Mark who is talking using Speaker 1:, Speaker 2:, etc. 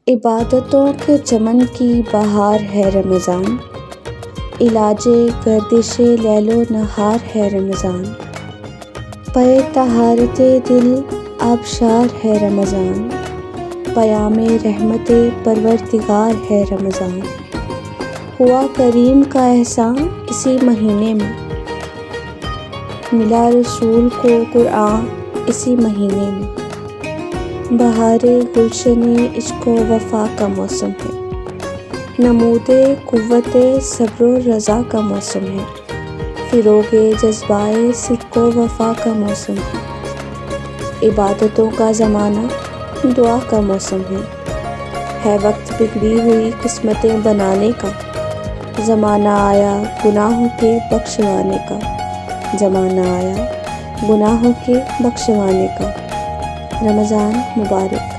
Speaker 1: عبادتوں کے چمن کی بہار ہے رمضان، علاج گردش لیل و نہار ہے رمضان، پے طہارت دل آبشار ہے رمضان، پیام رحمت پروردگار ہے رمضان، ہوا کریم کا احسان اسی مہینے میں، ملا رسول کو قرآن اسی مہینے میں، بہار گلشن عشق و وفا کا موسم ہے، نمود قوت صبر و رضا کا موسم ہے، فروغ جذبۂ صدق و وفا کا موسم ہے، عبادتوں کا زمانہ دعا کا موسم ہے وقت بگڑی ہوئی قسمتیں بنانے کا، زمانہ آیا گناہوں کے بخشوانے کا، زمانہ آیا گناہوں کے بخشوانے کا، رمضان مبارک۔